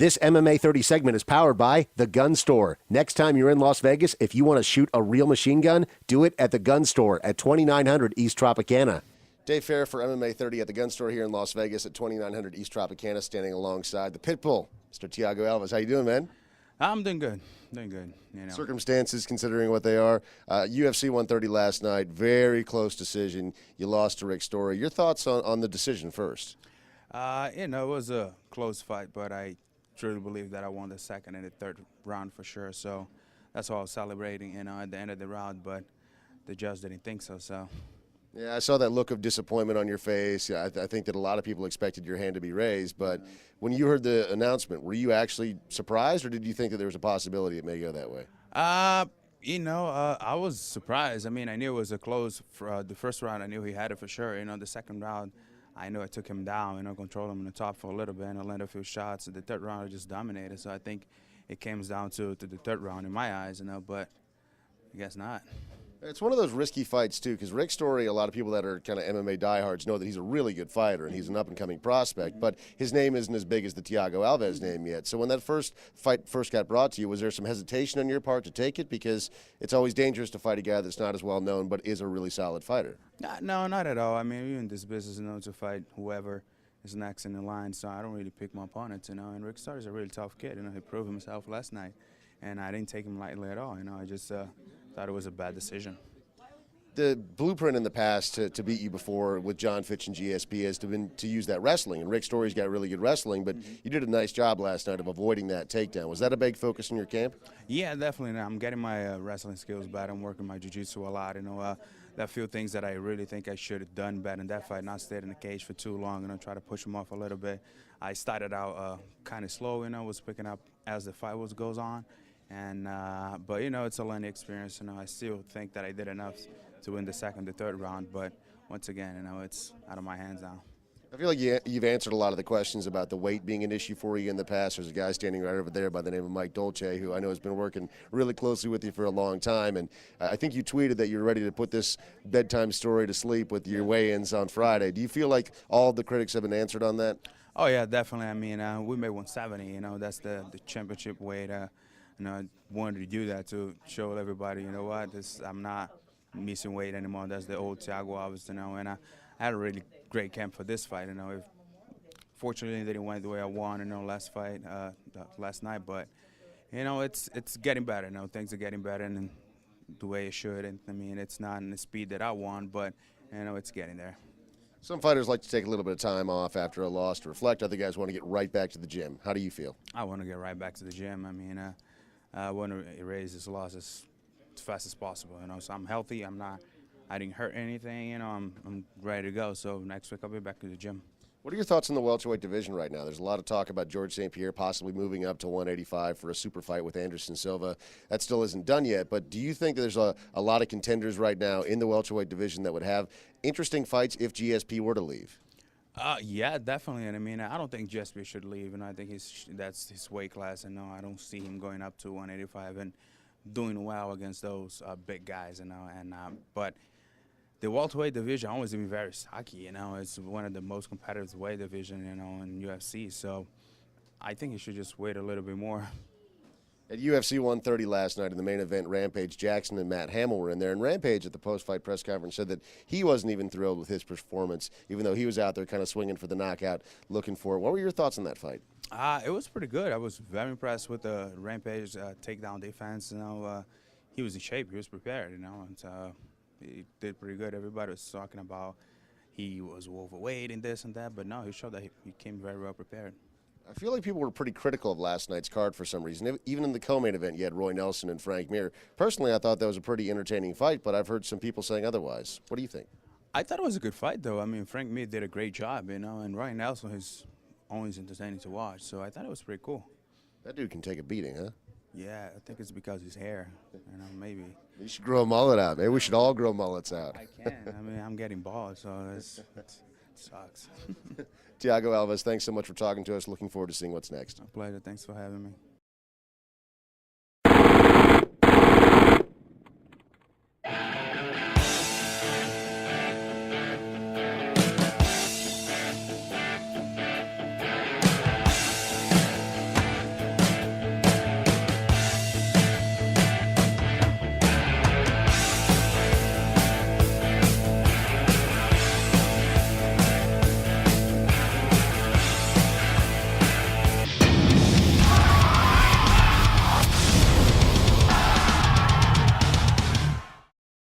This MMA30 segment is powered by The Gun Store. Next time you're in Las Vegas, if you want to shoot a real machine gun, do it at The Gun Store at 2900 East Tropicana. Dave Fair for MMA30 at The Gun Store here in Las Vegas at 2900 East Tropicana, standing alongside the Pitbull, Mr. Thiago Alves. How you doing, man? I'm doing good. Doing good. You know. Circumstances considering what they are. UFC 130 last night, very close decision. You lost to Rick Story. Your thoughts on the decision first? It was a close fight, but I truly believe that I won the second and the third round for sure. So that's why I was celebrating, at the end of the round. But the judge didn't think so. So. Yeah, I saw that look of disappointment on your face. I think that a lot of people expected your hand to be raised. But when you heard the announcement, were you actually surprised, or did you think that there was a possibility it may go that way? I was surprised. I mean, I knew it was a close. The first round, I knew he had it for sure. The second round, I knew I took him down, controlled him in the top for a little bit, and I landed a few shots. The third round, I just dominated. So I think it comes down to the third round in my eyes, but I guess not. It's one of those risky fights, too, because Rick Story, a lot of people that are kind of MMA diehards know that he's a really good fighter and he's an up-and-coming prospect, but his name isn't as big as the Thiago Alves name yet. So when that first fight got brought to you, was there some hesitation on your part to take it? Because it's always dangerous to fight a guy that's not as well-known but is a really solid fighter. No, not at all. I mean, you're in this business, to fight whoever is next in the line, so I don't really pick my opponents, And Rick Story's a really tough kid, He proved himself last night, and I didn't take him lightly at all, I just thought it was a bad decision. The blueprint in the past to beat you before with John Fitch and GSP has been to use that wrestling, and Rick Story's got really good wrestling, but you did a nice job last night of avoiding that takedown. Was that a big focus in your camp? Yeah, definitely. I'm getting my wrestling skills better. I'm working my jiu-jitsu a lot. There are a few things that I really think I should have done better in that fight, not stayed in the cage for too long, try to push him off a little bit. I started out kind of slow, was picking up as the fight goes on, but it's a learning experience. I still think that I did enough to win the second, the third round, but once again, it's out of my hands now. I feel like you've answered a lot of the questions about the weight being an issue for you in the past. There's a guy standing right over there by the name of Mike Dolce, who I know has been working really closely with you for a long time, and I think you tweeted that you're ready to put this bedtime story to sleep with your weigh-ins on Friday. Do you feel like all the critics have been answered on that? Oh, yeah, definitely. I mean, we made 170, that's the championship weight. I wanted to do that to show everybody, I'm not missing weight anymore. That's the old Thiago Alves, and I had a really great camp for this fight. Fortunately, it didn't went the way I wanted, last fight, last night. But it's getting better. Things are getting better, and the way it should. And I mean, it's not in the speed that I want, but it's getting there. Some fighters like to take a little bit of time off after a loss to reflect. Other guys want to get right back to the gym. How do you feel? I want to get right back to the gym. I mean, I want to erase this loss as fast as possible, So I'm healthy. I didn't hurt anything. I'm ready to go. So next week I'll be back to the gym. What are your thoughts on the welterweight division right now? There's a lot of talk about George St. Pierre possibly moving up to 185 for a super fight with Anderson Silva. That still isn't done yet, but do you think that there's a lot of contenders right now in the welterweight division that would have interesting fights if GSP were to leave? Yeah, definitely. And I mean, I don't think GSP should leave, I think that's his weight class, and I don't see him going up to 185 and doing well against those big guys, but the welterweight division always been very stocky, It's one of the most competitive weight division, in UFC. So I think he should just wait a little bit more. At UFC 130 last night in the main event, Rampage Jackson and Matt Hamill were in there, and Rampage at the post-fight press conference said that he wasn't even thrilled with his performance, even though he was out there kind of swinging for the knockout, looking for it. What were your thoughts on that fight? It was pretty good. I was very impressed with the Rampage takedown defense. He was in shape. He was prepared. And he did pretty good. Everybody was talking about he was overweight and this and that, but no, he showed that he came very well prepared. I feel like people were pretty critical of last night's card for some reason. Even in the co-main event, you had Roy Nelson and Frank Mir. Personally, I thought that was a pretty entertaining fight, but I've heard some people saying otherwise. What do you think? I thought it was a good fight, though. I mean, Frank Mir did a great job, and Roy Nelson is always entertaining to watch, so I thought it was pretty cool. That dude can take a beating, huh? Yeah, I think it's because of his hair, maybe. You should grow a mullet out. Maybe we should all grow mullets out. I can. I mean, I'm getting bald, so it sucks. Thiago Alves, thanks so much for talking to us. Looking forward to seeing what's next. A pleasure. Thanks for having me.